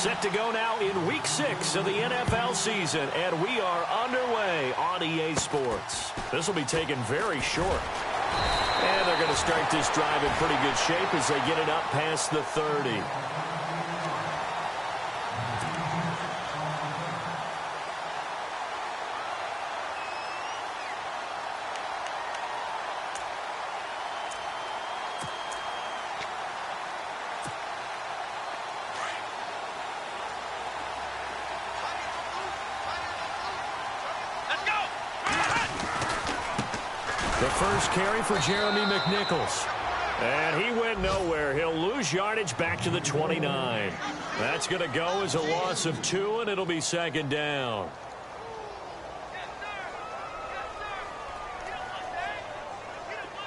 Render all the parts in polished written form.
Set to go now in Week 6 of the NFL season, and we are underway on EA Sports. This will be taken very short. And they're going to start this drive in pretty good shape as they get it up past the 30. The first carry for Jeremy McNichols. And he went nowhere. He'll lose yardage back to the 29. That's going to go as a loss of 2, and it'll be second down.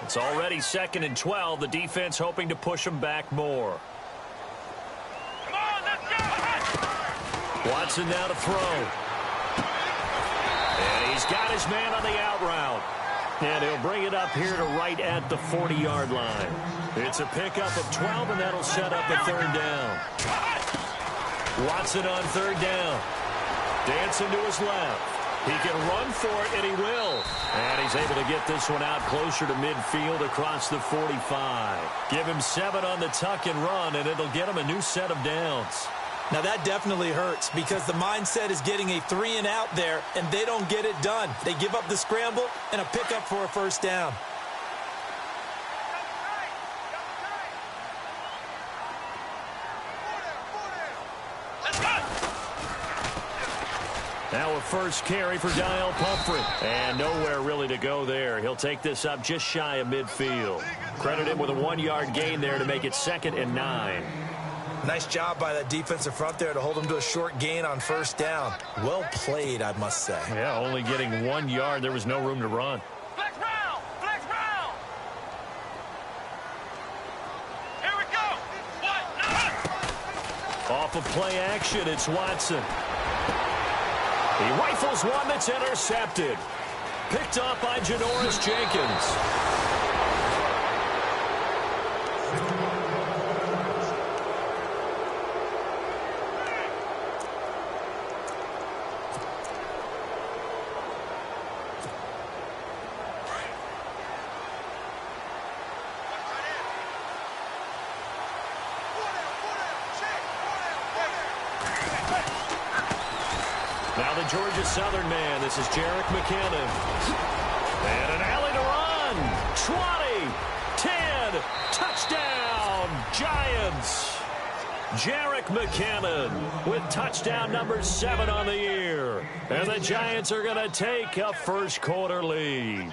It's already 2nd and 12. The defense hoping to push them back more. Come on, let's go! Watson now to throw. And he's got his man on the out route. And he'll bring it up here to right at the 40-yard line. It's a pickup of 12, and that'll set up a third down. Watson on third down. Dancing to his left. He can run for it, and he will. And he's able to get this one out closer to midfield across the 45. Give him 7 on the tuck and run, and it'll get him a new set of downs. Now, that definitely hurts because the mindset is getting a 3 and out there, and they don't get it done. They give up the scramble and a pickup for a first down. Now a first carry for Dial Pumphrey. And nowhere really to go there. He'll take this up just shy of midfield. Credit him with a 1-yard gain there to make it 2nd and 9. Nice job by that defensive front there to hold him to a short gain on first down. Well played, I must say. Yeah, only getting 1 yard. There was no room to run. Flex round! Flex round! Here we go! What? Off of play action, it's Watson. He rifles one that's intercepted. Picked up by Janoris Jenkins. Now the Georgia Southern man. This is Jerick McKinnon. And an alley to run. 20, 10, touchdown, Giants. Jerick McKinnon with touchdown number 7 on the year. And the Giants are going to take a first quarter lead.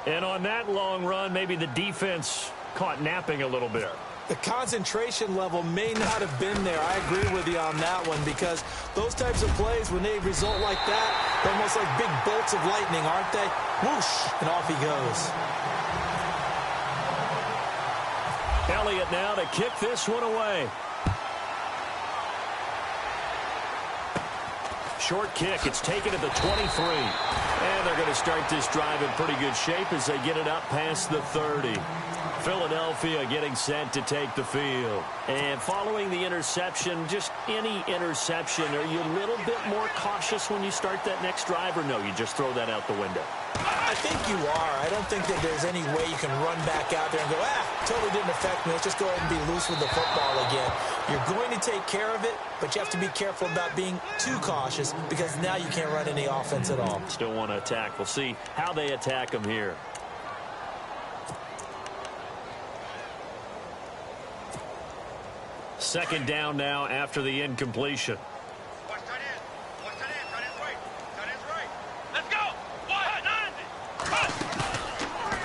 And on that long run, maybe the defense caught napping a little bit. The concentration level may not have been there. I agree with you on that one because those types of plays, when they result like that, they're almost like big bolts of lightning, aren't they? Whoosh, and off he goes. Elliott now to kick this one away. Short kick. It's taken at the 23. And they're going to start this drive in pretty good shape as they get it up past the 30. Philadelphia getting set to take the field. And following the interception, just any interception, are you a little bit more cautious when you start that next drive, or no, you just throw that out the window? I think you are. I don't think that there's any way you can run back out there and go, totally didn't affect me. Let's just go ahead and be loose with the football again. You're going to take care of it, but you have to be careful about being too cautious because now you can't run any offense at all. Still want to attack. We'll see how they attack them here. Second down now after the incompletion. Watch tight end. Watch tight end. Tight end's right. Tight end's right. Let's go! What?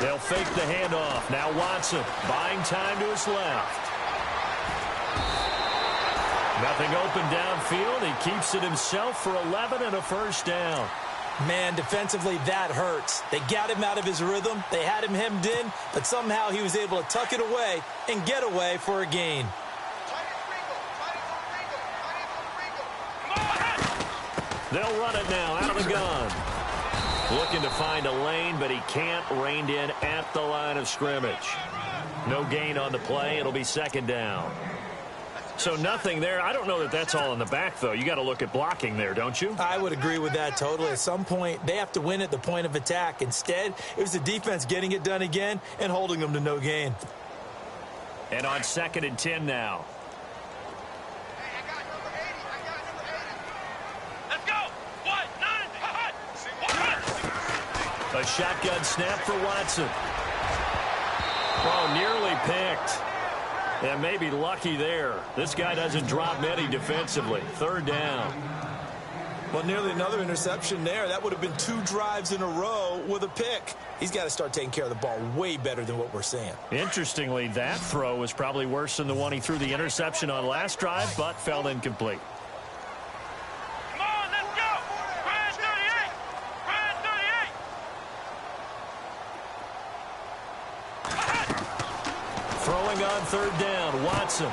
They'll fake the handoff. Now Watson buying time to his left. Nothing open downfield. He keeps it himself for 11 and a first down. Man, defensively, that hurts. They got him out of his rhythm. They had him hemmed in, but somehow he was able to tuck it away and get away for a gain. They'll run it now out of the gun. Looking to find a lane, but he can't. Reined in at the line of scrimmage. No gain on the play. It'll be second down. So nothing there. I don't know that that's all in the back, though. You got to look at blocking there, don't you? I would agree with that totally. At some point, they have to win at the point of attack. Instead, it was the defense getting it done again and holding them to no gain. And on 2nd and 10 now. Hey, I got number 80. Let's go. 1, 9, A shotgun snap for Watson. Oh, nearly picked. And maybe lucky there. This guy doesn't drop many defensively. 3rd down. Well, nearly another interception there. That would have been 2 drives in a row with a pick. He's got to start taking care of the ball way better than what we're seeing. Interestingly, that throw was probably worse than the one he threw the interception on last drive, but fell incomplete. Come on, let's go. Ryan 38. Throwing on 3rd down, Watson.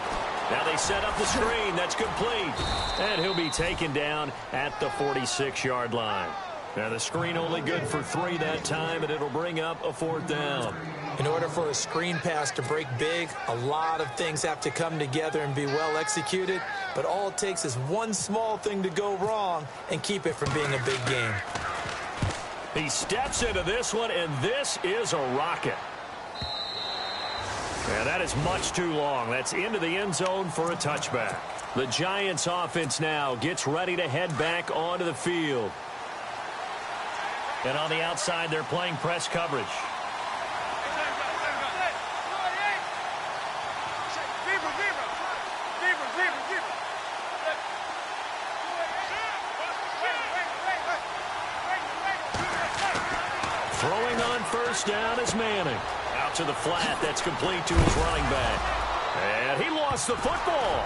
Now they set up the screen. That's complete. And he'll be taken down at the 46-yard line. Now the screen only good for 3 that time, and it'll bring up a 4th down. In order for a screen pass to break big, a lot of things have to come together and be well executed. But all it takes is one small thing to go wrong and keep it from being a big game. He steps into this one, and this is a rocket. Yeah, that is much too long. That's into the end zone for a touchback. The Giants offense now gets ready to head back onto the field. And on the outside, they're playing press coverage. Throwing on 1st down is Manning. Out to the flat. That's complete to his running back. And he lost the football.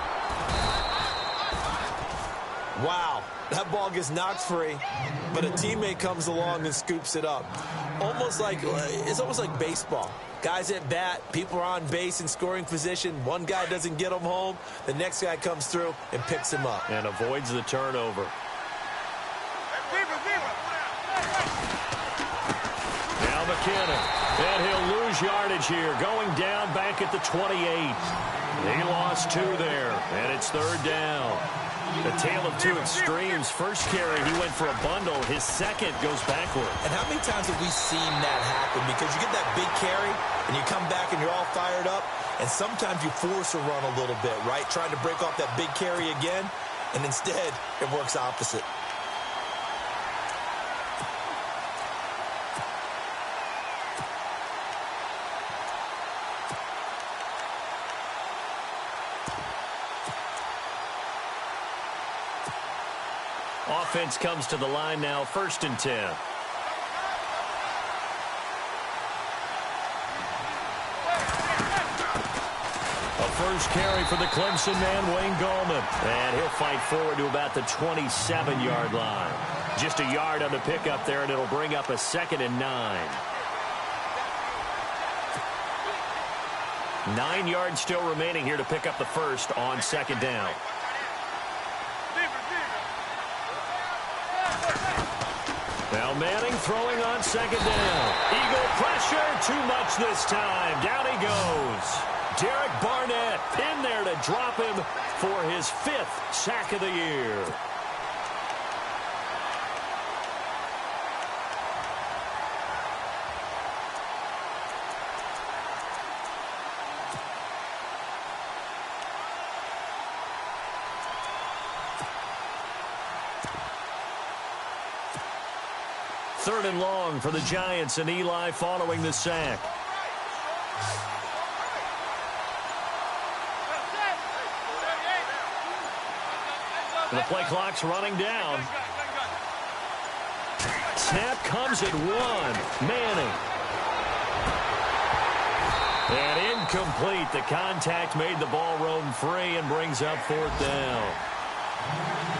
Wow, that ball gets knocked free, but a teammate comes along and scoops it up. It's almost like baseball. Guys at bat, people are on base in scoring position. One guy doesn't get him home. The next guy comes through and picks him up. And avoids the turnover. Now McKinnon. And he'll lose yardage here. Going down back at the 28. He lost 2 there. And it's 3rd down. The tale of 2 extremes. First carry, he went for a bundle. His second goes backward. And how many times have we seen that happen? Because you get that big carry, and you come back and you're all fired up, and sometimes you force a run a little bit, right? Trying to break off that big carry again, and instead it works opposite. Offense comes to the line now, 1st and 10. A first carry for the Clemson man, Wayne Gallman. And he'll fight forward to about the 27-yard line. Just a yard on the pickup there, and it'll bring up a 2nd and 9. 9 yards still remaining here to pick up the first on 2nd down. Now Manning throwing on 2nd down. Eagle pressure, too much this time. Down he goes. Derek Barnett in there to drop him for his 5th sack of the year. Third and long for the Giants, and Eli following the sack. The play clock's running down. Snap comes at 1. Manning. And incomplete. The contact made the ball roam free and brings up 4th down.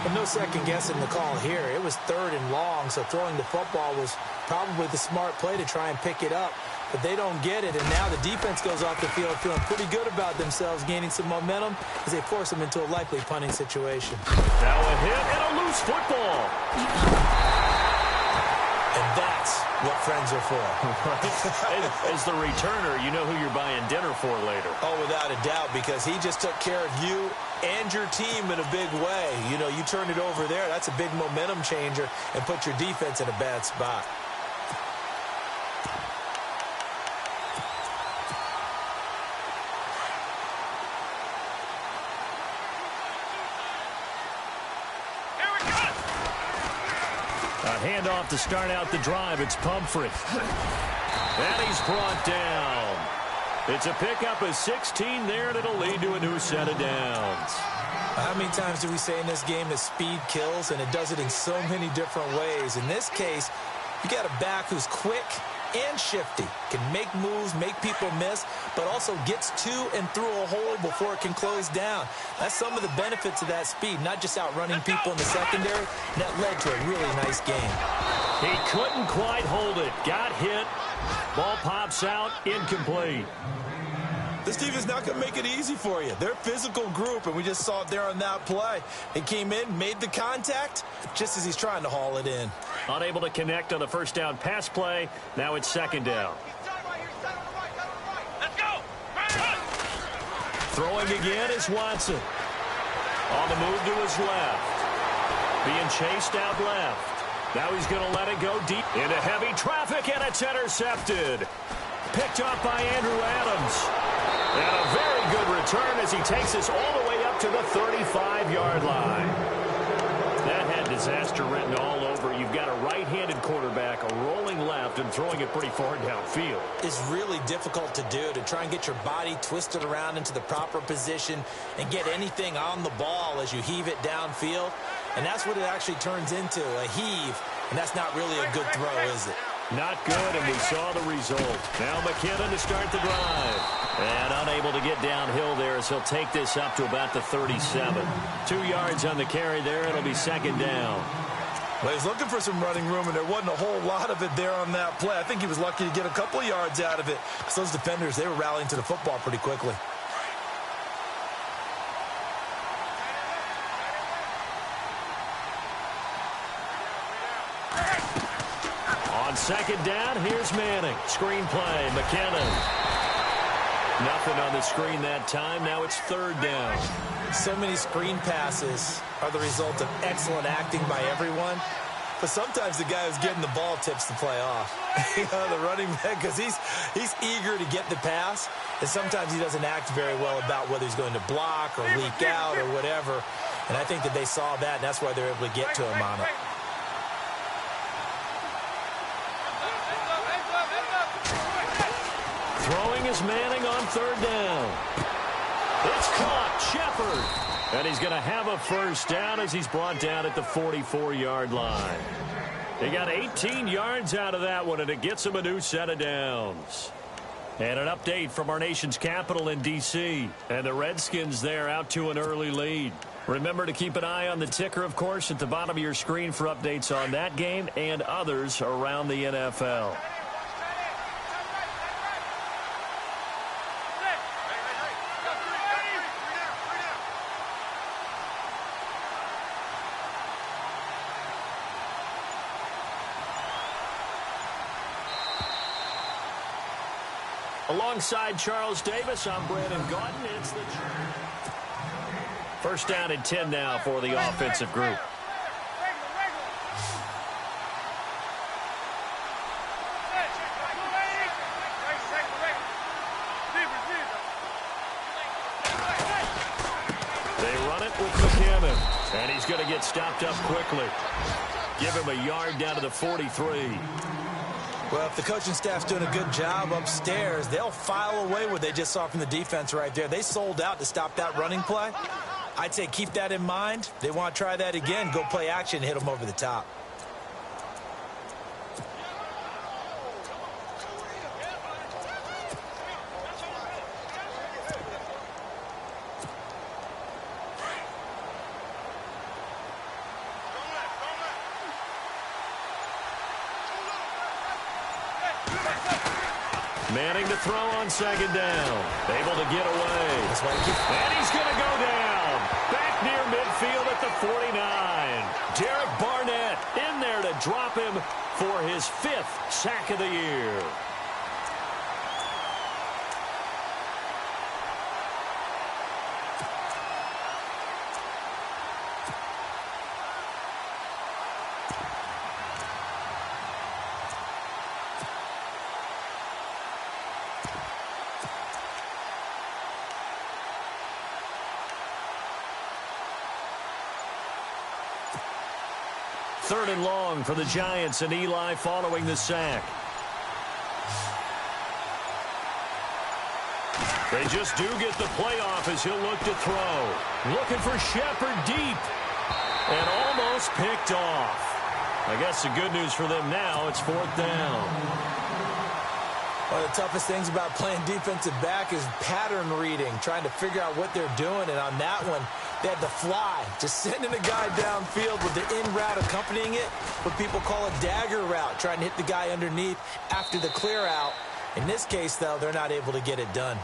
But no second guessing the call here. It was 3rd and long, so throwing the football was probably the smart play to try and pick it up. But they don't get it, and now the defense goes off the field feeling pretty good about themselves, gaining some momentum as they force them into a likely punting situation. Now a hit and a loose football. And that's what friends are for. As the returner, you know who you're buying dinner for later. Oh, without a doubt, because he just took care of you and your team in a big way. You know, you turned it over there. That's a big momentum changer and put your defense in a bad spot. A handoff to start out the drive. It's Pumphrey. And he's brought down. It's a pickup of 16 there, and it'll lead to a new set of downs. How many times do we say in this game that speed kills, and it does it in so many different ways? In this case, you got a back who's quick and shifty, can make moves, make people miss, but also gets to and through a hole before it can close down. That's some of the benefits of that speed, not just outrunning people in the secondary. That led to a really nice game. He couldn't quite hold it. Got hit. Ball pops out. Incomplete. This team is not going to make it easy for you. They're a physical group, and we just saw it there on that play. He came in, made the contact, just as he's trying to haul it in. Unable to connect on the first down pass play. Now it's second down. Let's go! Throwing again is Watson. On the move to his left. Being chased out left. Now he's going to let it go deep into heavy traffic, and it's intercepted. Picked up by Andrew Adams. And a very good return as he takes us all the way up to the 35-yard line. That had disaster written all over. You've got a right-handed quarterback, a rolling left, and throwing it pretty far downfield. It's really difficult to do, to try and get your body twisted around into the proper position and get anything on the ball as you heave it downfield. And that's what it actually turns into, a heave. And that's not really a good throw, is it? Not good, and we saw the result. Now McKinnon to start the drive. And unable to get downhill there as he'll take this up to about the 37. 2 yards on the carry there. It'll be second down. Well, he's looking for some running room, and there wasn't a whole lot of it there on that play. I think he was lucky to get a couple of yards out of it. So those defenders, they were rallying to the football pretty quickly. On second down, here's Manning. Screen play, McKinnon. Nothing on the screen that time. Now it's third down. So many screen passes are the result of excellent acting by everyone. But sometimes the guy who's getting the ball tips the play off. You know, the running back, because he's eager to get the pass. And sometimes he doesn't act very well about whether he's going to block or leak out or whatever. And I think that they saw that, and that's why they're able to get to him on it. Throwing is Manning on third down. It's caught. Shepard. And he's going to have a first down as he's brought down at the 44-yard line. He got 18 yards out of that one, and it gets him a new set of downs. And an update from our nation's capital in D.C. And the Redskins there out to an early lead. Remember to keep an eye on the ticker, of course, at the bottom of your screen for updates on that game and others around the NFL. Alongside Charles Davis, I'm Brandon Gordon. It's the first down and 10 now for the offensive group. They run it with McKinnon, and he's going to get stopped up quickly. Give him a yard down to the 43. Well, if the coaching staff's doing a good job upstairs, they'll file away what they just saw from the defense right there. They sold out to stop that running play. I'd say keep that in mind. They want to try that again, go play action, hit them over the top. Manning to throw on second down. Able to get away. And he's going to go down. Back near midfield at the 49. Derek Barnett in there to drop him for his 5th sack of the year. Third and long for the Giants, and Eli following the sack. They just do get the playoff as he'll look to throw. Looking for Shepard deep. And almost picked off. I guess the good news for them now, it's 4th down. One of the toughest things about playing defensive back is pattern reading, trying to figure out what they're doing. And on that one, they had the fly, just sending a guy downfield with the in route accompanying it, what people call a dagger route, trying to hit the guy underneath after the clear out. In this case, though, they're not able to get it done.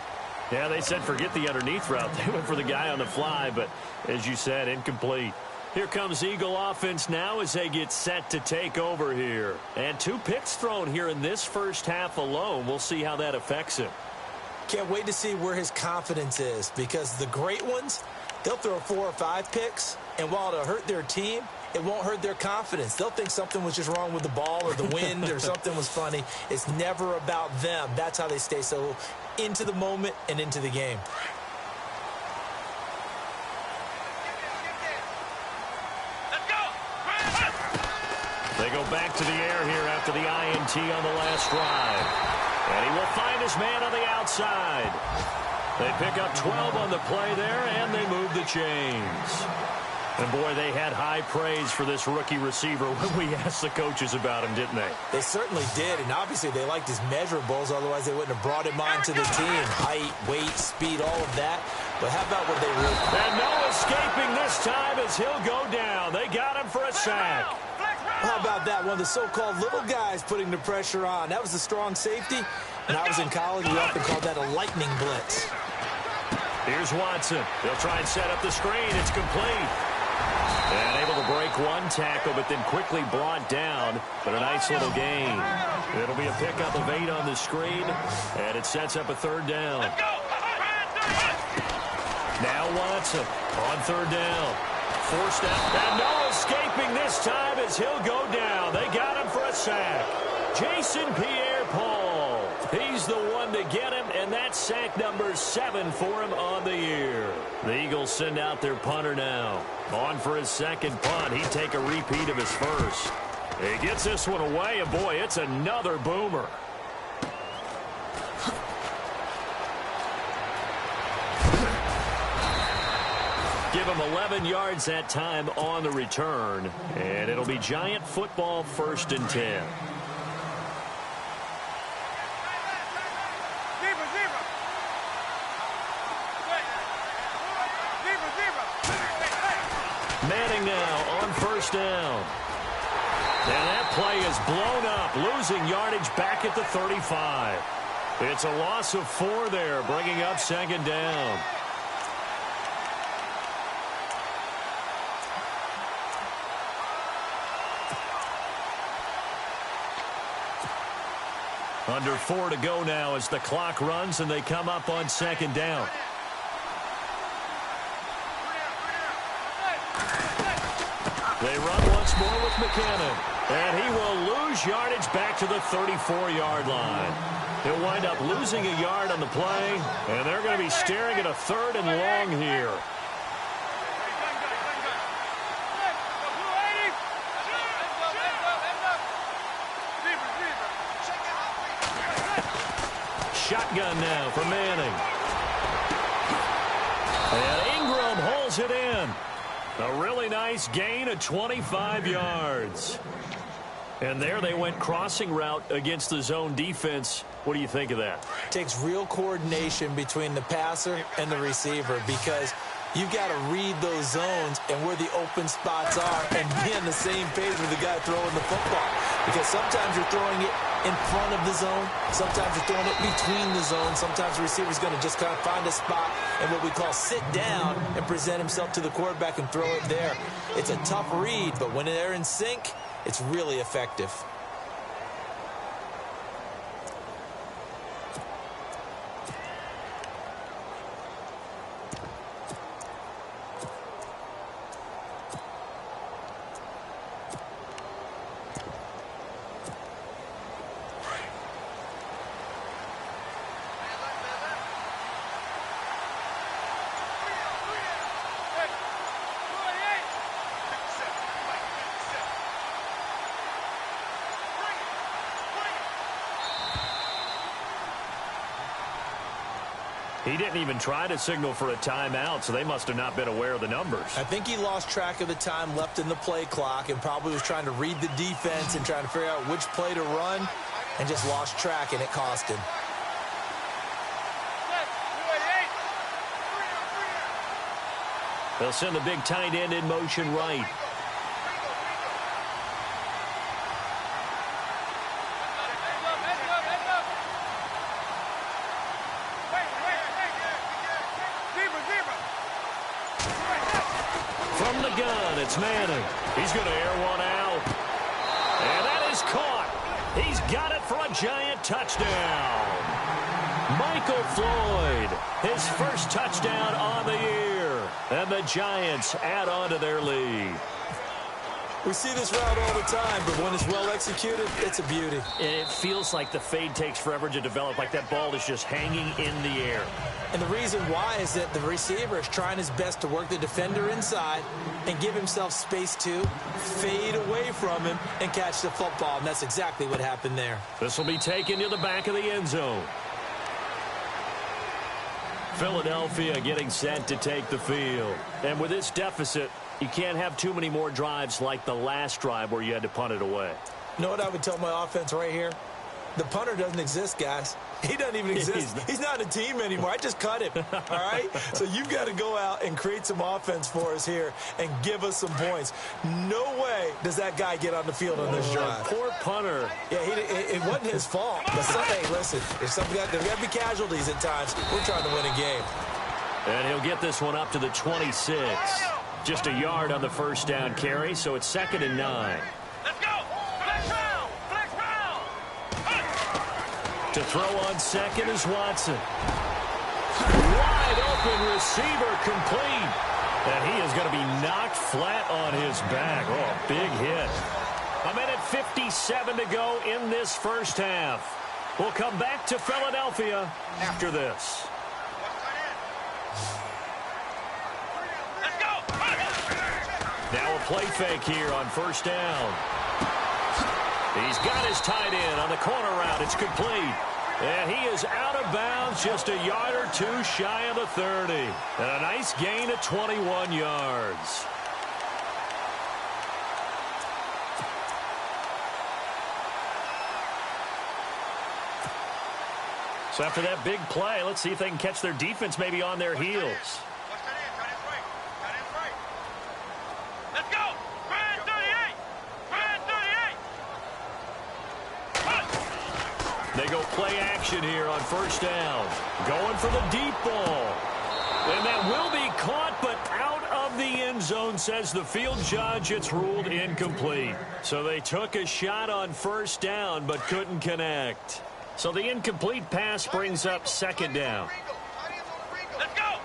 Yeah, they said forget the underneath route. They went for the guy on the fly, but as you said, incomplete. Here comes Eagle offense now as they get set to take over here. And 2 picks thrown here in this first half alone. We'll see how that affects him. Can't wait to see where his confidence is, because the great ones, they'll throw 4 or 5 picks, and while it'll hurt their team, it won't hurt their confidence. They'll think something was just wrong with the ball or the wind or something was funny. It's never about them. That's how they stay so into the moment and into the game. They go back to the air here after the INT on the last drive. And he will find his man on the outside. They pick up 12 on the play there, and they move the chains. And, boy, they had high praise for this rookie receiver when we asked the coaches about him, didn't they? They certainly did, and obviously they liked his measurables, otherwise they wouldn't have brought him on to the team. Height, weight, speed, all of that. But how about what they really... And no escaping this time as he'll go down. They got him for a sack. How about that? One of the so-called little guys putting the pressure on. That was the strong safety. When I was in college, we often called that a lightning blitz. Here's Watson. They'll try and set up the screen. It's complete. And able to break one tackle, but then quickly brought down. But a nice little gain. It'll be a pickup of 8 on the screen, and it sets up a 3rd down. Now Watson on 3rd down. Forced out, and no escaping this time as he'll go down. They got him for a sack. Jason Pierre-Paul. He's the one to get him, and that's sack number 7 for him on the year. The Eagles send out their punter now. On for his 2nd punt. He'd take a repeat of his first. He gets this one away, and boy, it's another boomer. Give him 11 yards that time on the return. And it'll be Giant football 1st and 10. Manning now on 1st down. And that play is blown up, losing yardage back at the 35. It's a loss of 4 there, bringing up 2nd down. Under 4 to go now as the clock runs and they come up on 2nd down. They run once more with McKinnon. And he will lose yardage back to the 34-yard line. He'll wind up losing a yard on the play. And they're going to be staring at a 3rd and long here. Shotgun now for Manning. And Ingram holds it in. A really nice gain of 25 yards. And there they went crossing route against the zone defense. What do you think of that? It takes real coordination between the passer and the receiver, because you've got to read those zones and where the open spots are and be on the same page with the guy throwing the football. Because sometimes you're throwing it in front of the zone. Sometimes you're throwing it between the zones. Sometimes the receiver's going to just kind of find a spot and what we call sit down and present himself to the quarterback and throw it there. It's a tough read, but when they're in sync, it's really effective. He didn't even try to signal for a timeout, so they must have not been aware of the numbers. I think he lost track of the time left in the play clock and probably was trying to read the defense and trying to figure out which play to run and just lost track, and it cost him. They'll send the big tight end in motion right. From the gun, it's Manning. He's going to air one out. And that is caught. He's got it for a giant touchdown. Michael Floyd, his first touchdown on the year. And the Giants add on to their lead. We see this route all the time, but when it's well executed, it's a beauty. It feels like the fade takes forever to develop, like that ball is just hanging in the air. And the reason why is that the receiver is trying his best to work the defender inside and give himself space to fade away from him and catch the football, and that's exactly what happened there. This will be taken to the back of the end zone. Philadelphia getting set to take the field. And with this deficit, you can't have too many more drives like the last drive where you had to punt it away. You know what I would tell my offense right here? The punter doesn't exist, guys. He doesn't even exist. He's not a team anymore. I just cut him, all right? So you've got to go out and create some offense for us here and give us some points. No way does that guy get on the field on this drive. Poor punter. Yeah, it wasn't his fault. But hey, listen, there's got to be casualties at times. We're trying to win a game. And he'll get this one up to the 26. Just a yard on the first down carry, so it's 2nd and 9. Let's go! Flex round! Flex round! To throw on second is Watson. Wide open receiver complete. And he is going to be knocked flat on his back. Oh, big hit. 1:57 to go in this first half. We'll come back to Philadelphia after this. Now a play fake here on first down. He's got his tight end on the corner route. It's complete. And he is out of bounds, just a yard or two shy of the 30. And a nice gain of 21 yards. So after that big play, let's see if they can catch their defense maybe on their heels. Let's go! Brand 38! Brand 38! They go play action here on first down. Going for the deep ball. And that will be caught, but out of the end zone, says the field judge. It's ruled incomplete. So they took a shot on first down, but couldn't connect. So the incomplete pass brings up 2nd down. Let's go!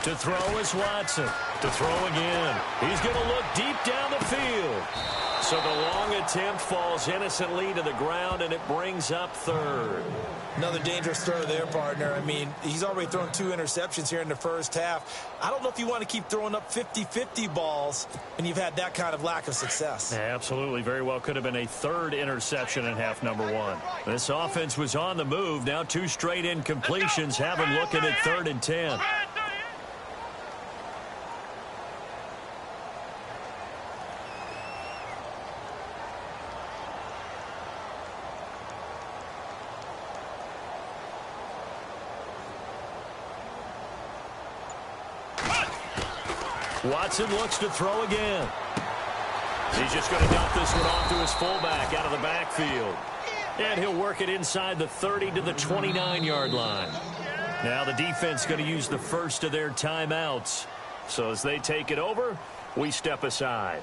To throw is Watson. To throw again. He's going to look deep down the field. So the long attempt falls innocently to the ground, and it brings up 3rd. Another dangerous throw there, partner. I mean, he's already thrown 2 interceptions here in the first half. I don't know if you want to keep throwing up 50-50 balls when you've had that kind of lack of success. Yeah, absolutely. Very well could have been a 3rd interception in half number 1. This offense was on the move. Now 2 straight incompletions have him looking at 3rd and 10. Watson looks to throw again. He's just going to dump this one off to his fullback out of the backfield. And he'll work it inside the 30 to the 29-yard line. Now the defense going to use the first of their timeouts. So as they take it over, we step aside.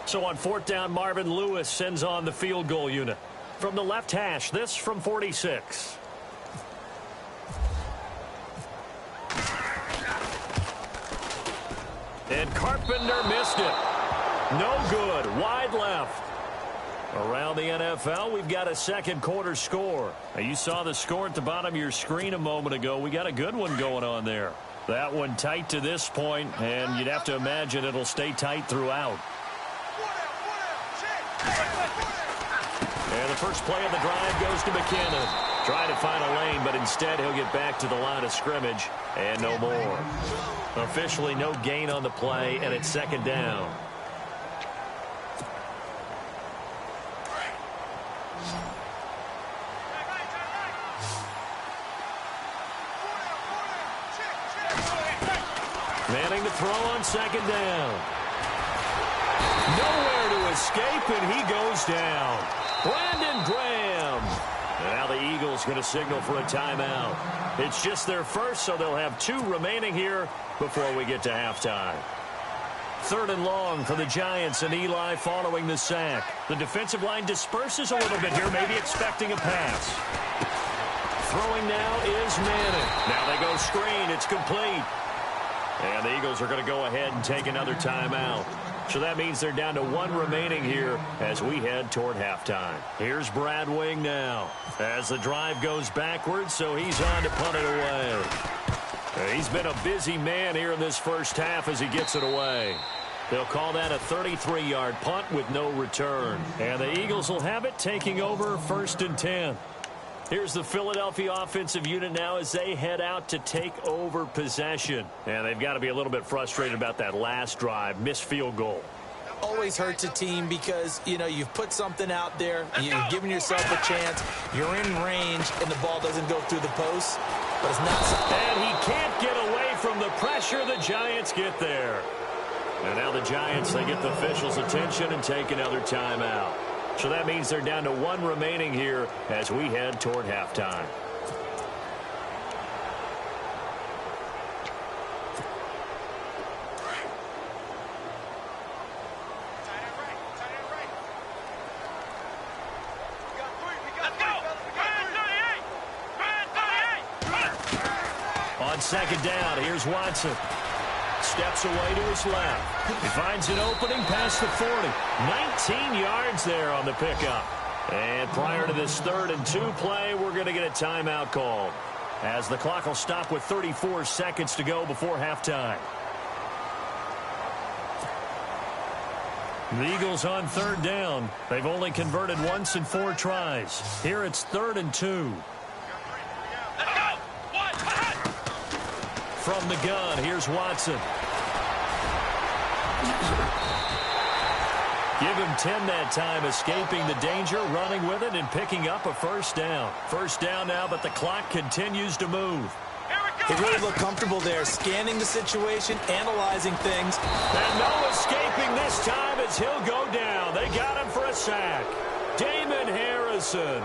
So on 4th down, Marvin Lewis sends on the field goal unit. From the left hash, this from 46. And Carpenter missed it. No good. Wide left. Around the NFL, we've got a second quarter score. Now, you saw the score at the bottom of your screen a moment ago. We got a good one going on there. That one tight to this point, and you'd have to imagine it'll stay tight throughout. And the first play of the drive goes to McKinnon. Trying to find a lane, but instead he'll get back to the line of scrimmage and no more. Officially no gain on the play, and it's second down. Manning to throw on second down. Nowhere to escape, and he goes down. Brandon Graham. And now the Eagles going to signal for a timeout. It's just their first, so they'll have 2 remaining here before we get to halftime. 3rd and long for the Giants, and Eli following the sack. The defensive line disperses a little bit here, maybe expecting a pass. Throwing now is Manning. Now they go screen. It's complete. And the Eagles are going to go ahead and take another timeout. So that means they're down to 1 remaining here as we head toward halftime. Here's Brad Wing now as the drive goes backwards, so he's on to punt it away. He's been a busy man here in this first half as he gets it away. They'll call that a 33-yard punt with no return. And the Eagles will have it, taking over 1st and 10. Here's the Philadelphia offensive unit now as they head out to take over possession. And they've got to be a little bit frustrated about that last drive, missed field goal. Always hurts a team because, you know, you've put something out there, you've given yourself a chance, you're in range, and the ball doesn't go through the post. But it's not something. And he can't get away from the pressure. The Giants get there. And now the Giants, they get the officials' attention and take another timeout. So that means they're down to 1 remaining here as we head toward halftime. On second down, here's Watson. Steps away to his left. He finds an opening past the 40. 19 yards there on the pickup. And prior to this 3rd and 2 play, we're going to get a timeout called, as the clock will stop with 34 seconds to go before halftime. The Eagles on 3rd down. They've only converted once in 4 tries. Here it's 3rd and 2. From the gun, here's Watson. Give him 10 that time, escaping the danger, running with it, and picking up a first down. First down now, but the clock continues to move. He really looked comfortable there, scanning the situation, analyzing things. And no escaping this time as he'll go down. They got him for a sack. Damon Harrison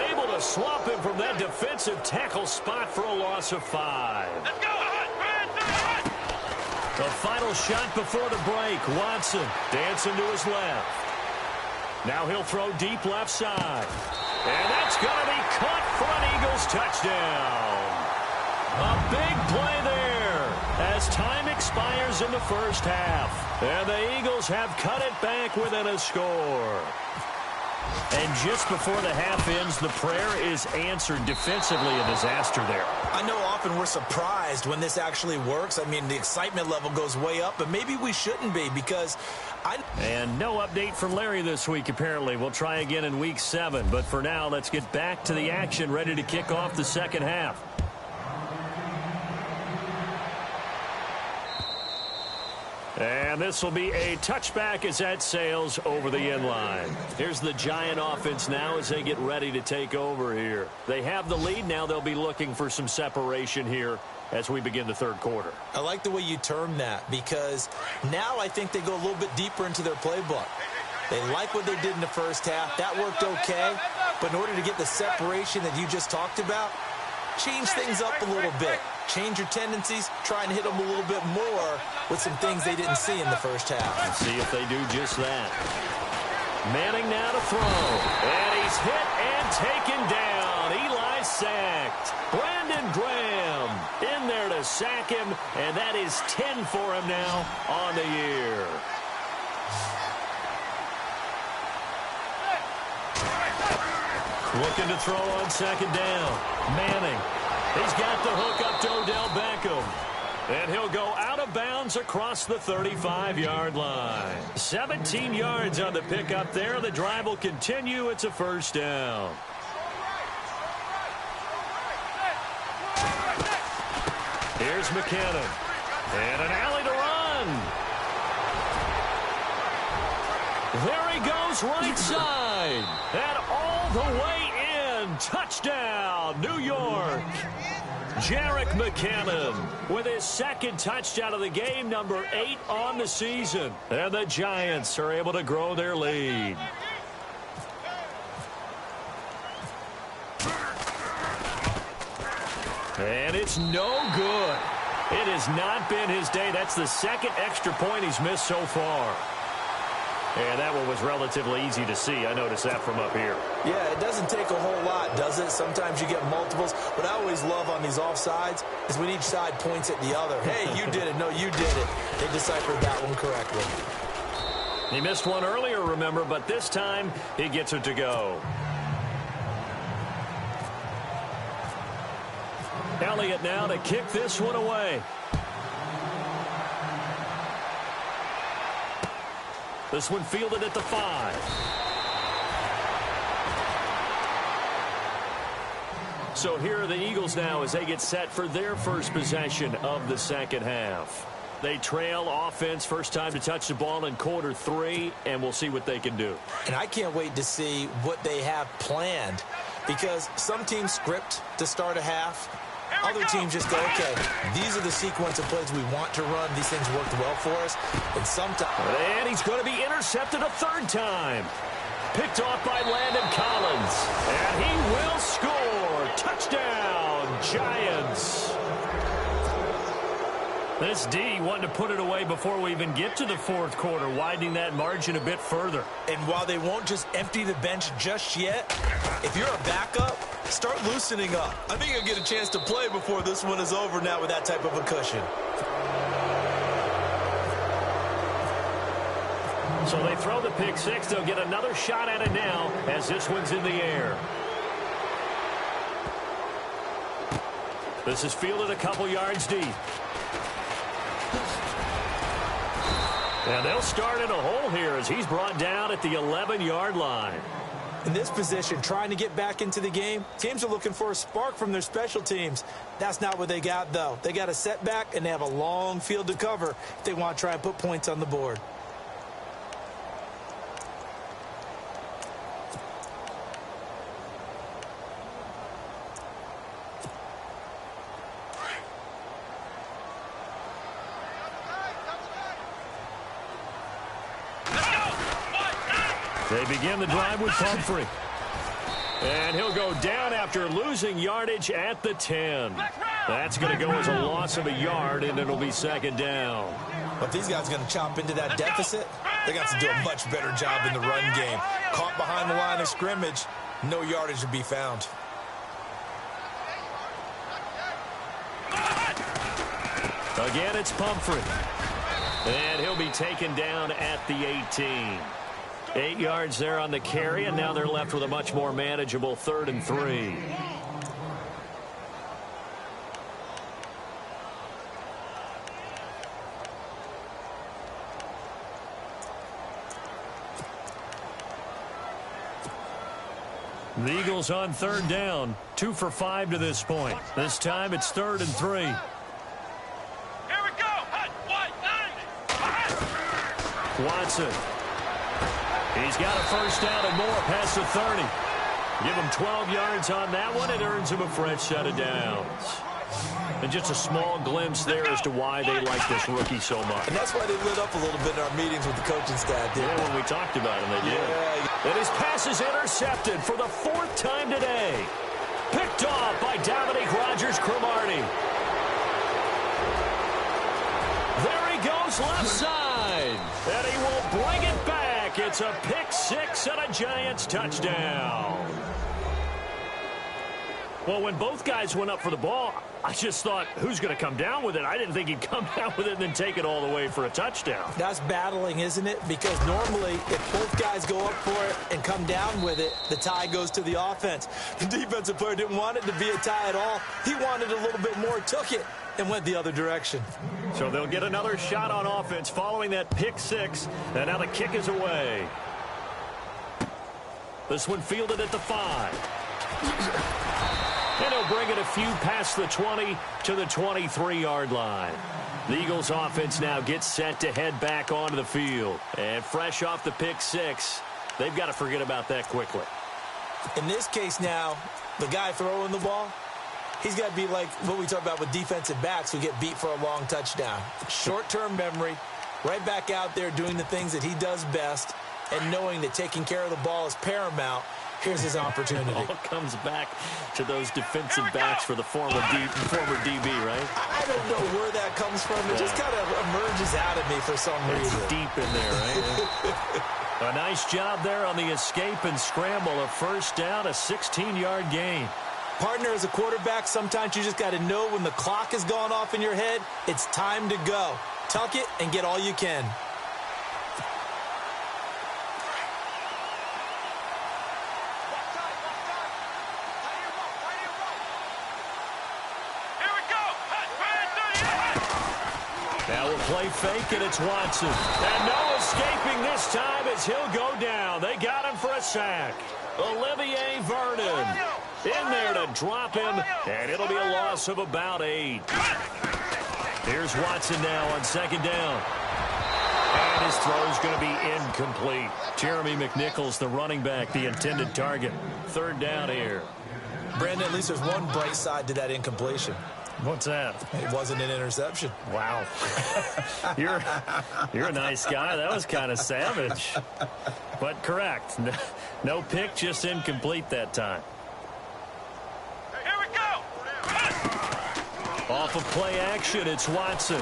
able to swap him from that defensive tackle spot for a loss of 5. Let's go! The final shot before the break. Watson dancing to his left. Now he'll throw deep left side. And that's going to be caught for an Eagles touchdown. A big play there as time expires in the first half. And the Eagles have cut it back within a score. And just before the half ends, the prayer is answered. Defensively, a disaster there. I know often we're surprised when this actually works. I mean, the excitement level goes way up, but maybe we shouldn't be because And no update from Larry this week, apparently. We'll try again in Week 7. But for now, let's get back to the action, ready to kick off the second half. And this will be a touchback as that sails over the end line. Here's the Giant offense now as they get ready to take over here. They have the lead. Now they'll be looking for some separation here as we begin the 3rd quarter. I like the way you term that because now I think they go a little bit deeper into their playbook. They like what they did in the first half. That worked okay. But in order to get the separation that you just talked about, change things up a little bit. Change your tendencies, try and hit them a little bit more with some things they didn't see in the first half. Let's see if they do just that. Manning now to throw. And he's hit and taken down. Eli sacked. Brandon Graham in there to sack him, and that is 10 for him now on the year. Looking to throw on second down. Manning. He's got the hook up to Odell Beckham. And he'll go out of bounds across the 35-yard line. 17 yards on the pickup there. The drive will continue. It's a first down. Here's McKinnon. And an alley to run. There he goes right side. And all the way in. Touchdown, New York. Jerick McKinnon with his second touchdown of the game, number 8 on the season. And the Giants are able to grow their lead. And it's no good. It has not been his day. That's the second extra point he's missed so far. And that one was relatively easy to see. I noticed that from up here. Yeah, it doesn't take a whole lot, does it? Sometimes you get multiples. What I always love on these offsides is when each side points at the other. Hey, you did it. No, you did it. They deciphered that one correctly. He missed one earlier, remember, but this time he gets it to go. Elliott now to kick this one away. This one fielded at the 5. So here are the Eagles now as they get set for their first possession of the second half. They trail offense, first time to touch the ball in quarter 3, and we'll see what they can do. And I can't wait to see what they have planned, because some teams script to start a half. Other teams just go, okay, these are the sequence of plays we want to run. These things worked well for us. And sometimes... And he's going to be intercepted a third time. Picked off by Landon Collins. And he will score. Touchdown, Giants. This D wanting to put it away before we even get to the fourth quarter, widening that margin a bit further. And while they won't just empty the bench just yet, if you're a backup, start loosening up. I think you'll get a chance to play before this one is over now with that type of a cushion. So they throw the pick 6. They'll get another shot at it now as this one's in the air. This is fielded a couple yards deep. And they'll start in a hole here as he's brought down at the 11-yard line. In this position, trying to get back into the game, teams are looking for a spark from their special teams. That's not what they got, though. They got a setback, and they have a long field to cover if they want to try and put points on the board. They begin the drive with Pumphrey. And he'll go down after losing yardage at the 10. That's going to go as a loss of a yard, and it'll be second down. But these guys are going to chop into that deficit. They got to do a much better job in the run game. Caught behind the line of scrimmage, no yardage to be found. Again, it's Pumphrey. And he'll be taken down at the 18. 8 yards there on the carry, and now they're left with a much more manageable 3rd and 3. The Eagles on 3rd down, 2 for 5 to this point. This time it's 3rd and 3. Here we go. Watson. He's got a first down and more past the 30. Give him 12 yards on that one. It earns him a fresh set of downs. And just a small glimpse there as to why they like this rookie so much. And that's why they lit up a little bit in our meetings with the coaching staff. Yeah, when we talked about him, they did. Yeah. And his pass is intercepted for the 4th time today. Picked off by Dominique Rodgers-Cromartie. There he goes left side. And he will bring it back. It's a pick 6 and a Giants touchdown. Well, when both guys went up for the ball, I just thought, who's going to come down with it? I didn't think he'd come down with it and then take it all the way for a touchdown. That's battling, isn't it? Because normally, if both guys go up for it and come down with it, the tie goes to the offense. The defensive player didn't want it to be a tie at all. He wanted a little bit more, took it, and went the other direction. So they'll get another shot on offense following that pick six. And now the kick is away. This one fielded at the 5. And he'll bring it a few past the 20 to the 23-yard line. The Eagles offense now gets set to head back onto the field. And fresh off the pick six, they've got to forget about that quickly. In this case now, the guy throwing the ball, he's got to be like what we talk about with defensive backs who get beat for a long touchdown. Short-term memory, right back out there doing the things that he does best, and knowing that taking care of the ball is paramount. Here's his opportunity. It all comes back to those defensive backs for the former DB, right? I don't know where that comes from. It just kind of emerges out of me for some reason. It's deep in there, right? A nice job there on the escape and scramble. A first down, a 16-yard gain. Partner, as a quarterback, sometimes you just got to know when the clock has gone off in your head, it's time to go. Tuck it and get all you can. Now we'll play fake, and it's Watson. And no escaping this time as he'll go down. They got him for a sack. Olivier Vernon in there to drop him, and it'll be a loss of about 8. Here's Watson now on second down. And his throw's going to be incomplete. Jeremy McNichols, the running back, the intended target. Third down here. Brandon, at least there's one bright side to that incompletion. What's that? It wasn't an interception. Wow. You're a nice guy. That was kind of savage. But correct. No pick, just incomplete that time. Here we go. Off of play action, it's Watson.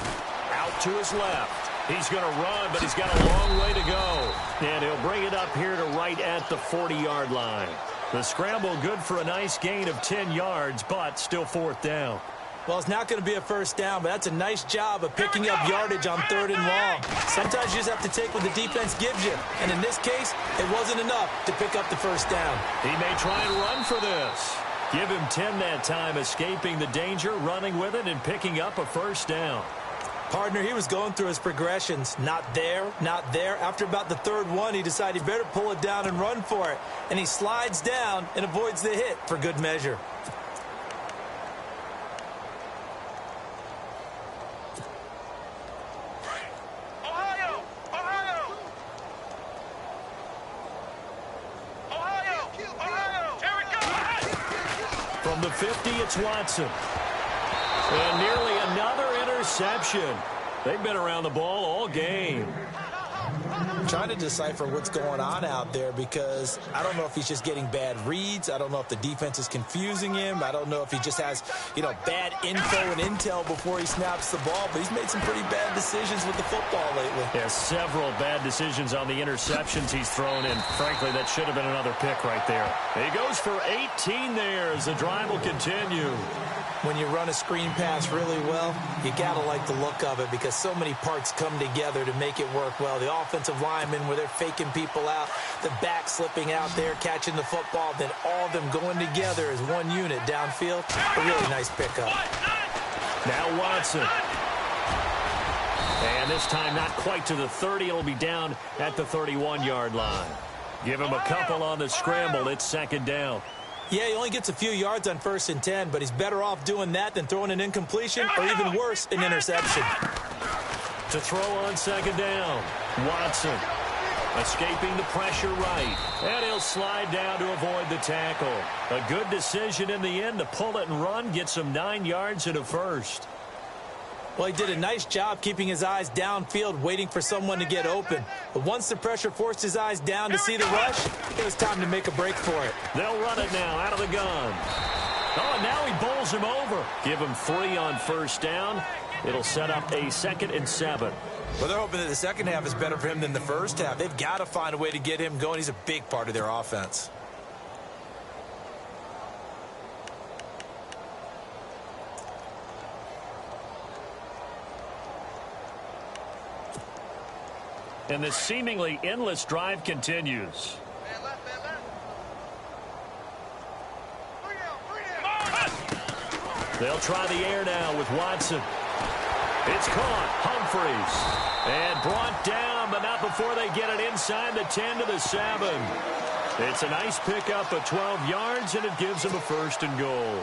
Out to his left. He's going to run, but he's got a long way to go. And he'll bring it up here to right at the 40-yard line. The scramble good for a nice gain of 10 yards, but still fourth down. Well, it's not going to be a first down, but that's a nice job of picking up yardage on 3rd and long. Sometimes you just have to take what the defense gives you. And in this case, it wasn't enough to pick up the first down. He may try and run for this. Give him 10 that time, escaping the danger, running with it, and picking up a first down. Partner, he was going through his progressions. Not there, not there. After about the 3rd one, he decided he better pull it down and run for it. And he slides down and avoids the hit for good measure. From the 50, it's Watson. And nearly another interception. They've been around the ball all game. I'm trying to decipher what's going on out there because I don't know if he's just getting bad reads. I don't know if the defense is confusing him. I don't know if he just has, bad info and intel before he snaps the ball. But he's made some pretty bad decisions with the football lately. Yeah, several bad decisions on the interceptions he's thrown in. Frankly, that should have been another pick right there. He goes for 18 there as the drive will continue. When you run a screen pass really well, you got to like the look of it because so many parts come together to make it work well. The offensive linemen where they're faking people out, the back slipping out there, catching the football, then all of them going together as one unit downfield. A really nice pickup. Now Watson. And this time not quite to the 30. It'll be down at the 31-yard line. Give him a couple on the scramble. It's second down. Yeah, he only gets a few yards on 1st and 10, but he's better off doing that than throwing an incompletion or even worse, an interception. To throw on second down, Watson escaping the pressure right, and he'll slide down to avoid the tackle. A good decision in the end to pull it and run, get him 9 yards and a first. Well, he did a nice job keeping his eyes downfield, waiting for someone to get open. But once the pressure forced his eyes down to see the rush, it was time to make a break for it. They'll run it now out of the gun. Oh, and now he bowls him over. Give him 3 on first down. It'll set up a 2nd and 7. Well, they're hoping that the second half is better for him than the first half. They've got to find a way to get him going. He's a big part of their offense. And the seemingly endless drive continues. Man left, man left. 3 down. They'll try the air now with Watson. It's caught. Humphreys. And brought down, but not before they get it inside the 10 to the 7. It's a nice pickup of 12 yards, and it gives them a 1st and goal.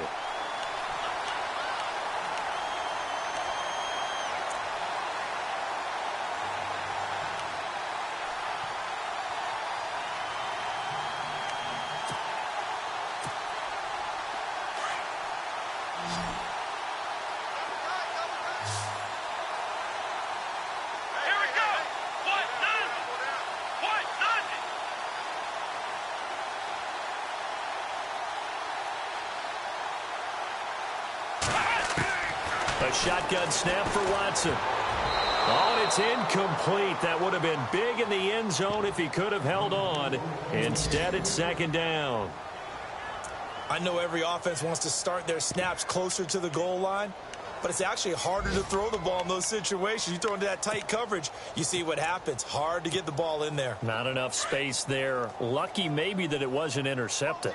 A shotgun snap for Watson. Oh, and it's incomplete. That would have been big in the end zone if he could have held on. Instead, it's 2nd down. I know every offense wants to start their snaps closer to the goal line, but it's actually harder to throw the ball in those situations. You throw into that tight coverage, you see what happens. Hard to get the ball in there. Not enough space there. Lucky maybe that it wasn't intercepted.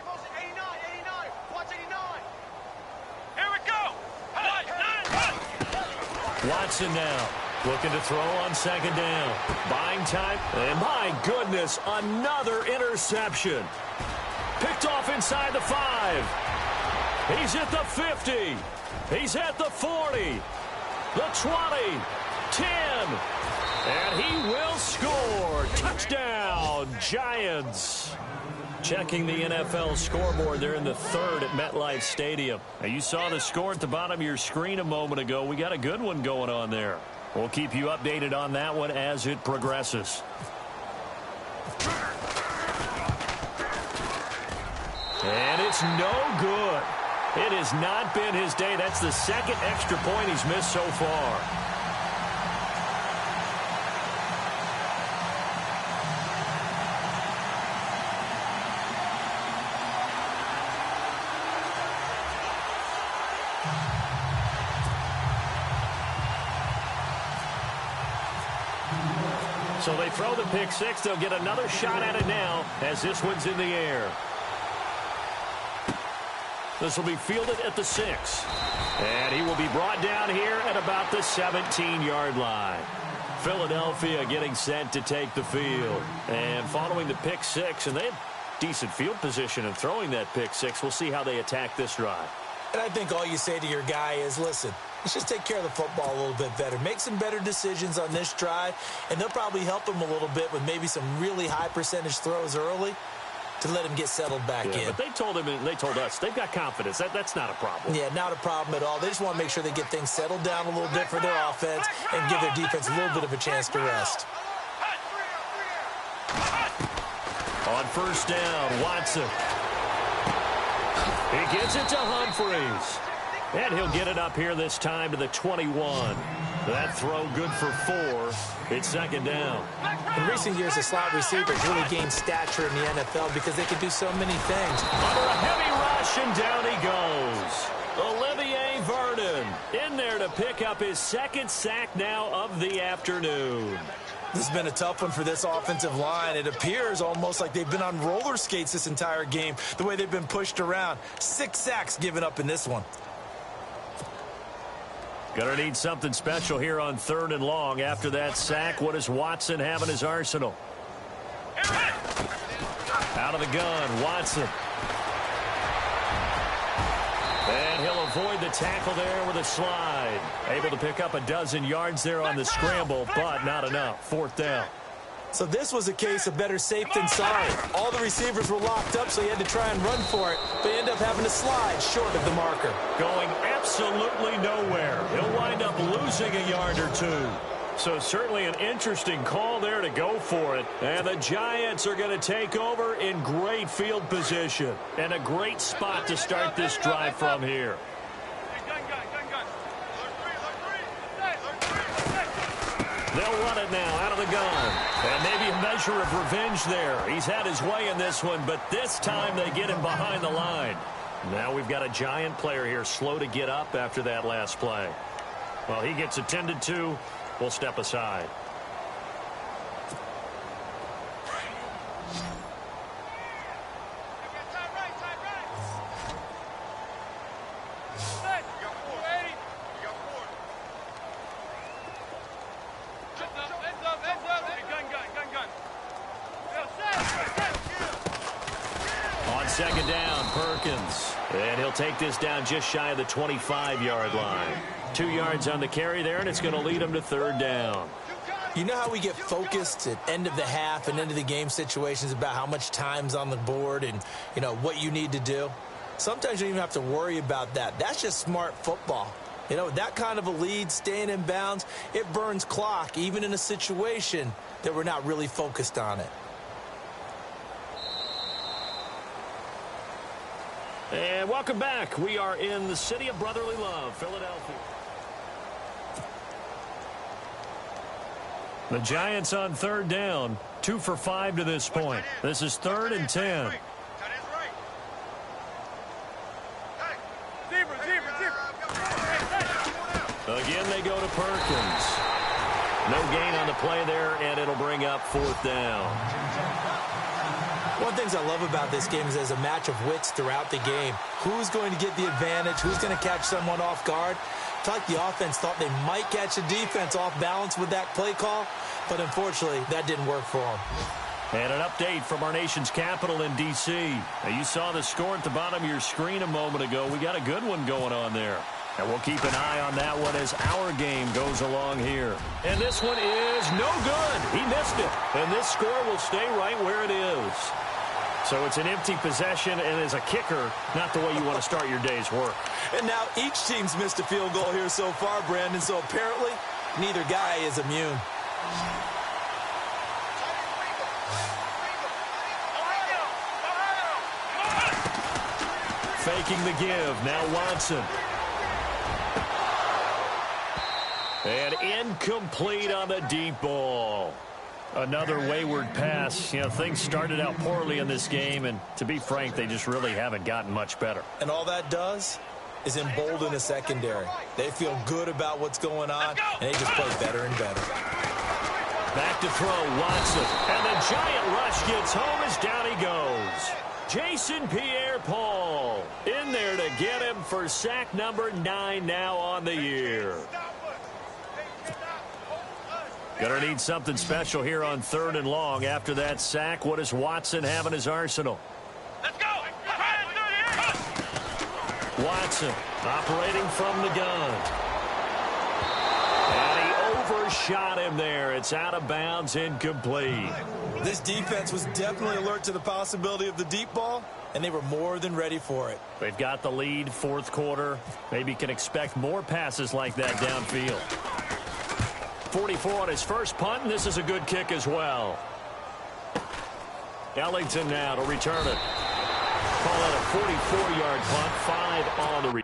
Watson now looking to throw on 2nd down. Buying time. And my goodness, another interception. Picked off inside the 5. He's at the 50. He's at the 40. The 20. 10. And he will score. Touchdown, Giants. Checking the NFL scoreboard. They're in the 3rd at MetLife Stadium. Now, you saw the score at the bottom of your screen a moment ago. We got a good one going on there. We'll keep you updated on that one as it progresses. And it's no good. It has not been his day. That's the 2nd extra point he's missed so far. So they throw the pick 6. They'll get another shot at it now as this one's in the air. This will be fielded at the 6. And he will be brought down here at about the 17-yard line. Philadelphia getting set to take the field. And following the pick 6, and they have decent field position in throwing that pick 6. We'll see how they attack this drive. And I think all you say to your guy is, listen, let's just take care of the football a little bit better. Make some better decisions on this drive, and they'll probably help him a little bit with maybe some really high percentage throws early to let him get settled back in. But they told him, and they told us, they've got confidence. That's not a problem. Yeah, not a problem at all. They just want to make sure they get things settled down a little bit for their offense and give their defense a little bit of a chance to rest. On 1st down, Watson. He gets it to Humphreys. And he'll get it up here this time to the 21. That throw good for 4. It's 2nd down. In recent years, the slot receivers really gained stature in the NFL because they can do so many things. Under a heavy rush, and down he goes. Olivier Vernon in there to pick up his 2nd sack now of the afternoon. This has been a tough one for this offensive line. It appears almost like they've been on roller skates this entire game, the way they've been pushed around. 6 sacks given up in this one. Gonna need something special here on 3rd and long. After that sack, what does Watson have in his arsenal? Out of the gun, Watson. And he'll avoid the tackle there with a slide. Able to pick up a dozen yards there on the scramble, but not enough. 4th down. So this was a case of better safe than sorry. All the receivers were locked up, so he had to try and run for it. But he ended up having to slide short of the marker. Going absolutely nowhere. He'll wind up losing a yard or 2. So certainly an interesting call there to go for it. And the Giants are going to take over in great field position. And a great spot to start this drive from here. They'll run it now out of the gun. And maybe a measure of revenge there. He's had his way in this one, but this time they get him behind the line. Now we've got a Giant player here slow to get up after that last play. Well, he gets attended to. We'll step aside. second down, Perkins. And he'll take this down just shy of the 25-yard line. 2 yards on the carry there, and it's going to lead him to third down. You know how we get focused at end of the half and end of the game situations about how much time's on the board and, you know, what you need to do? Sometimes you don't even have to worry about that. That's just smart football. You know, that kind of a lead, staying in bounds, it burns clock, even in a situation that we're not really focused on it. And welcome back. We are in the city of brotherly love, Philadelphia. The Giants on third down, 2 for 5 to this point. This is 3rd and 10. Again, they go to Perkins. No gain on the play there, and it'll bring up 4th down. One of the things I love about this game is there's a match of wits throughout the game. Who's going to get the advantage? Who's going to catch someone off guard? I feel like the offense thought they might catch the defense off balance with that play call, but unfortunately, that didn't work for them. And an update from our nation's capital in D.C. Now, you saw the score at the bottom of your screen a moment ago. We got a good one going on there. And we'll keep an eye on that one as our game goes along here. And this one is no good. He missed it. And this score will stay right where it is. So it's an empty possession, and as a kicker, not the way you want to start your day's work. And now each team's missed a field goal here so far, Brandon, so apparently neither guy is immune. Faking the give. Now Watson. And incomplete on the deep ball. Another wayward pass. You know, things started out poorly in this game, and to be frank, they just really haven't gotten much better. And all that does is embolden the secondary. They feel good about what's going on, and they just play better and better. Back to throw, Watson. And the giant rush gets home as down he goes. Jason Pierre-Paul in there to get him for sack number 9 now on the year. Gonna need something special here on 3rd and long. After that sack, what does Watson have in his arsenal? Let's go! Watson operating from the gun. And he overshot him there. It's out of bounds, incomplete. This defense was definitely alert to the possibility of the deep ball, and they were more than ready for it. They've got the lead, 4th quarter. Maybe can expect more passes like that downfield. 44 on his first punt, and this is a good kick as well. Ellington now to return it. Call it a 44-yard punt, 5 on the return.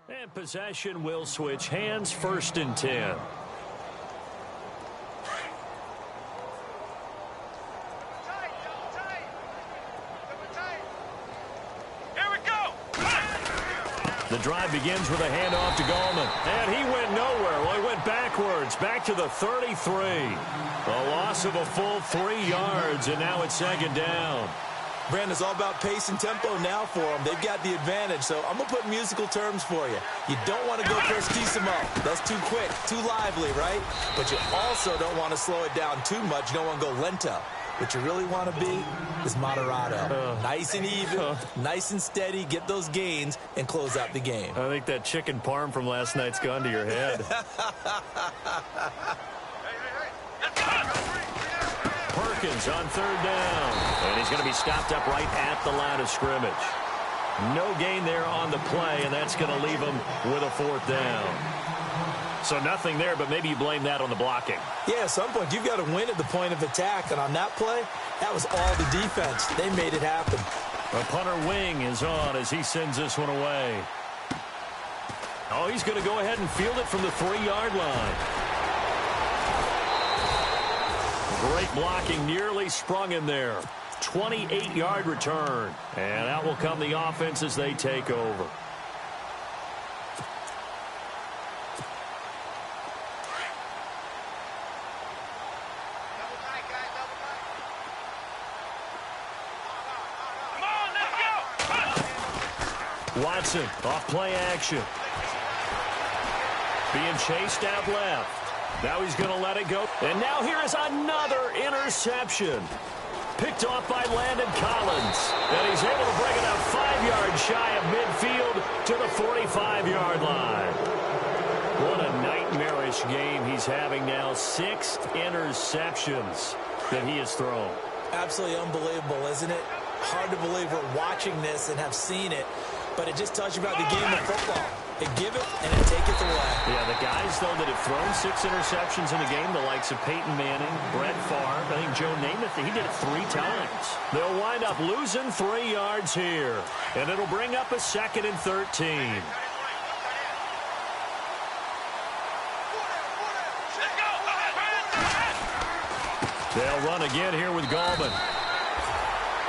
And possession will switch hands, 1st and 10. Here we go! The drive begins with a handoff to Gallman. And he went nowhere. Well, he went backwards, back to the 33. A loss of a full 3 yards, and now it's 2nd down. Brandon, it's all about pace and tempo now for them. They've got the advantage, so I'm going to put musical terms for you. You don't want to go prestissimo. That's too quick, too lively, right? But you also don't want to slow it down too much. You don't want to go lento. What you really want to be is moderato. Nice and even, nice and steady, get those gains, and close out the game. I think that chicken parm from last night's gone to your head. Perkins on 3rd down. And he's going to be stopped up right at the line of scrimmage. No gain there on the play, and that's going to leave him with a 4th down. So nothing there, but maybe you blame that on the blocking. Yeah, at some point, you've got to win at the point of attack. And on that play, that was all the defense. They made it happen. A punter wing is on as he sends this one away. Oh, he's going to go ahead and field it from the 3-yard line. Great blocking, nearly sprung him there. 28-yard return. And out will come the offense as they take over. Watson off play action. Being chased out left. Now he's going to let it go. And now here is another interception. Picked off by Landon Collins. And he's able to bring it up 5 yards shy of midfield to the 45-yard line. What a nightmarish game he's having now. 6 interceptions that he has thrown. Absolutely unbelievable, isn't it? Hard to believe we're watching this and have seen it. But it just tells you about the game of football. They give it and then take it away. Yeah, the guys, though, that have thrown 6 interceptions in a game, the likes of Peyton Manning, Brett Favre, I think Joe Namath, he did it 3 times. They'll wind up losing 3 yards here. And it'll bring up a 2nd and 13. They'll run again here with Gallman.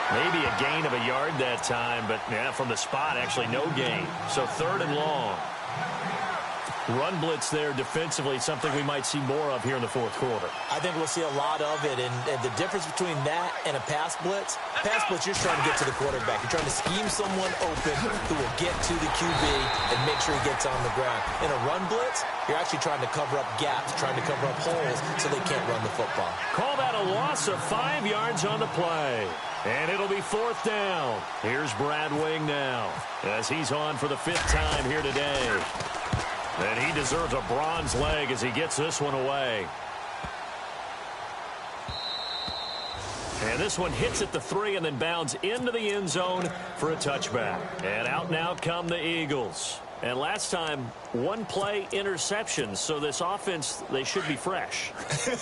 Maybe a gain of a yard that time, but yeah, from the spot, actually no gain. So 3rd and long. Run blitz there defensively, something we might see more of here in the 4th quarter. I think we'll see a lot of it, and the difference between that and a pass blitz, you're just trying to get to the quarterback. You're trying to scheme someone open who will get to the QB and make sure he gets on the ground. In a run blitz, you're actually trying to cover up gaps, trying to cover up holes so they can't run the football. Call that a loss of 5 yards on the play. And it'll be 4th down. Here's Brad Wing now as he's on for the 5th time here today. And he deserves a bronze leg as he gets this one away. And this one hits at the 3 and then bounds into the end zone for a touchback. And out now come the Eagles. And last time, 1-play interceptions, so this offense, they should be fresh.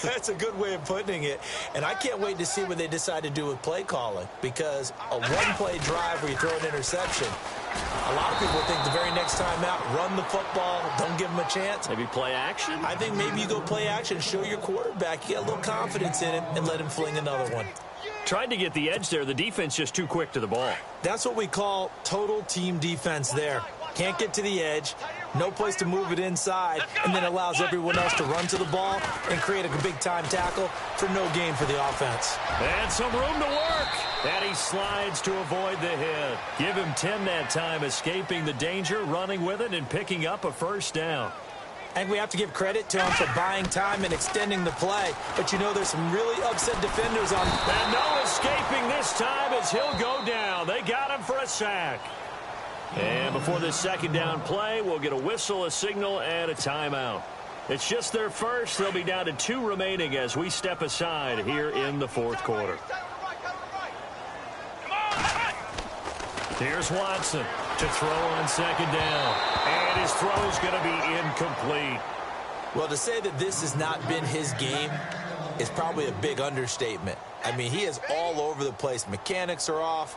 That's a good way of putting it. And I can't wait to see what they decide to do with play calling, because a 1-play drive where you throw an interception, a lot of people think the very next time out, run the football, don't give them a chance. Maybe play action? I think maybe you go play action, show your quarterback, you get a little confidence in him, and let him fling another one. Tried to get the edge there. The defense just too quick to the ball. That's what we call total team defense there. Can't get to the edge, no place to move it inside, and then allows everyone else to run to the ball and create a big-time tackle for no gain for the offense. And some room to work. And he slides to avoid the hit. Give him 10 that time, escaping the danger, running with it, and picking up a 1st down. I think we have to give credit to him for buying time and extending the play. But, you know, there's some really upset defenders on. And no escaping this time as he'll go down. They got him for a sack. And before this 2nd down play, we'll get a whistle, a signal, and a timeout. It's just their first. They'll be down to 2 remaining as we step aside here in the 4th quarter. Here's Watson to throw on 2nd down. And his throw's going to be incomplete. Well, to say that this has not been his game is probably a big understatement. I mean, he is all over the place. Mechanics are off,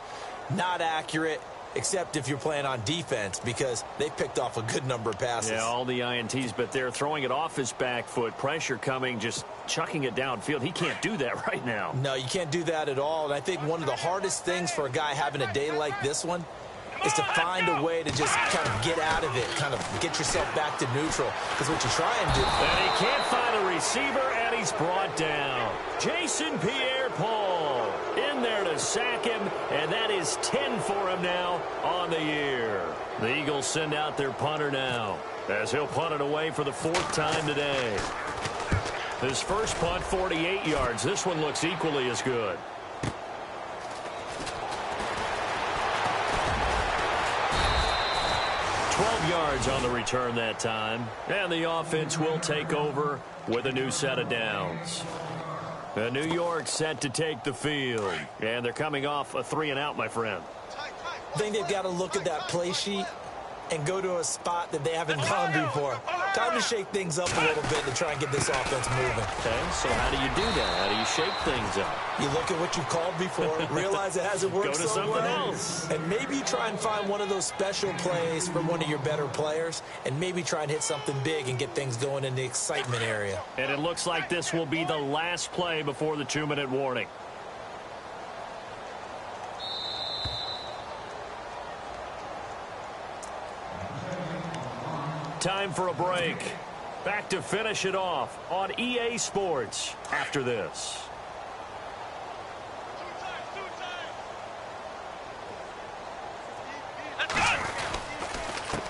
not accurate, except if you're playing on defense, because they picked off a good number of passes. Yeah, all the INTs, but they're throwing it off his back foot. Pressure coming, just chucking it downfield. He can't do that right now. No, you can't do that at all. And I think one of the hardest things for a guy having a day like this one is to find a way to just kind of get out of it, kind of get yourself back to neutral. Because what you try and do... And he can't find a receiver, and he's brought down. Jason Pierre-Paul in there to sack him, and that is 10 for him now on the year. The Eagles send out their punter now, as he'll punt it away for the 4th time today. His first punt, 48 yards. This one looks equally as good. Yards on the return that time, and the offense will take over with a new set of downs. And New York set to take the field, and they're coming off a 3-and-out, my friend. I think they've got to look at that play sheet and go to a spot that they haven't gone before. Time to shake things up a little bit to try and get this offense moving. Okay, so how do you do that? How do you shake things up? You look at what you've called before, realize it hasn't worked Go to so something well, else. and maybe you try and find one of those special plays from one of your better players, and maybe try and hit something big and get things going in the excitement area. And it looks like this will be the last play before the 2-minute warning. Time for a break. Back to finish it off on EA Sports after this.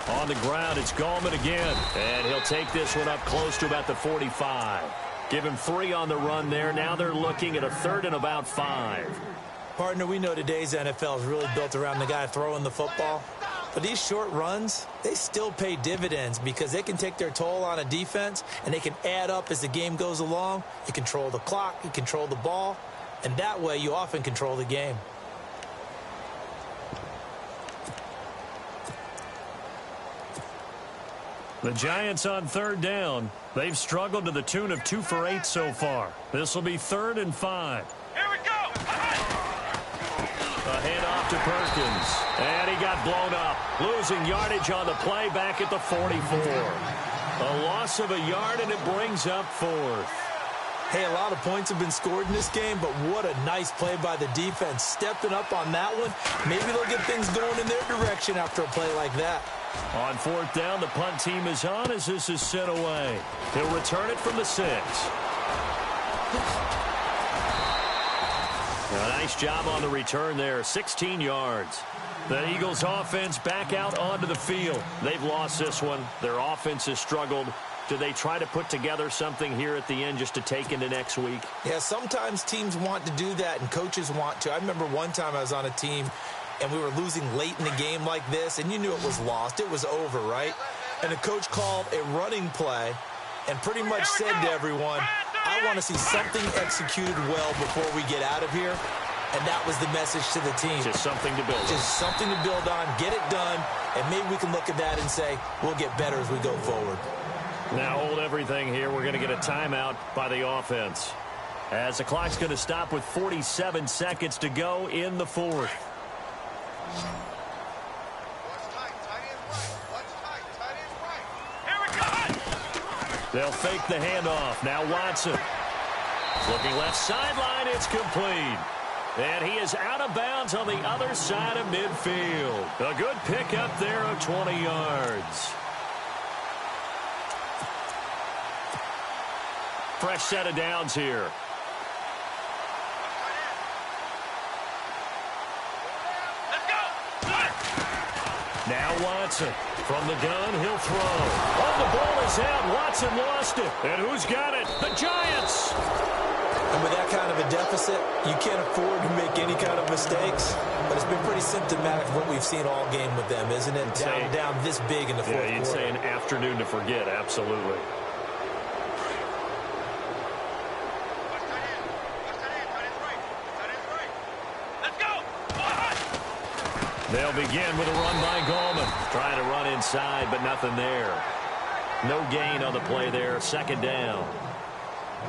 On the ground, it's Gallman again. And he'll take this one up close to about the 45. Give him 3 on the run there. Now they're looking at a 3rd and about 5. Partner, we know today's NFL is really built around the guy throwing the football. But these short runs, they still pay dividends because they can take their toll on a defense and they can add up as the game goes along. You control the clock, you control the ball, and that way you often control the game. The Giants on 3rd down. They've struggled to the tune of 2 for 8 so far. This will be 3rd and 5. Here we go. A handoff to Perkins. And he got blown up. Losing yardage on the play back at the 44. A loss of a yard, and it brings up 4th. Hey, a lot of points have been scored in this game, but what a nice play by the defense. Stepping up on that one. Maybe they'll get things going in their direction after a play like that. On 4th down, the punt team is on as this is sent away. He'll return it from the 6. A nice job on the return there, 16 yards. The Eagles offense back out onto the field. They've lost this one. Their offense has struggled. Do they try to put together something here at the end just to take into next week? Yeah, sometimes teams want to do that and coaches want to. I remember one time I was on a team and we were losing late in the game like this, and you knew it was lost. It was over, right? And the coach called a running play and pretty much said to everyone, I want to see something executed well before we get out of here. And that was the message to the team. Just something to build on. Just something to build on, get it done, and maybe we can look at that and say, we'll get better as we go forward. Now hold everything here. We're going to get a timeout by the offense. As the clock's going to stop with 47 seconds to go in the 4th. They'll fake the handoff. Now Watson. Looking left sideline. It's complete. And he is out of bounds on the other side of midfield. A good pickup there of 20 yards. Fresh set of downs here. Now Watson from the gun, he'll throw. Oh, the ball is out. Watson lost it. And who's got it? The Giants. And with that kind of a deficit, you can't afford to make any kind of mistakes. But it's been pretty symptomatic of what we've seen all game with them, isn't it? Down this big in the fourth quarter. Yeah, you'd say an afternoon to forget, absolutely. They'll begin with a run by Gallman. Trying to run inside, but nothing there. No gain on the play there. 2nd down.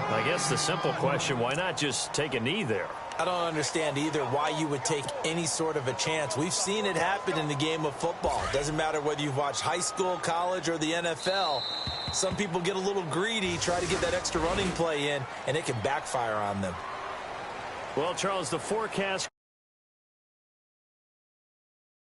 I guess the simple question, why not just take a knee there? I don't understand either why you would take any sort of a chance. We've seen it happen in the game of football. It doesn't matter whether you've watched high school, college, or the NFL. Some people get a little greedy, try to get that extra running play in, and it can backfire on them. Well, Charles, the forecast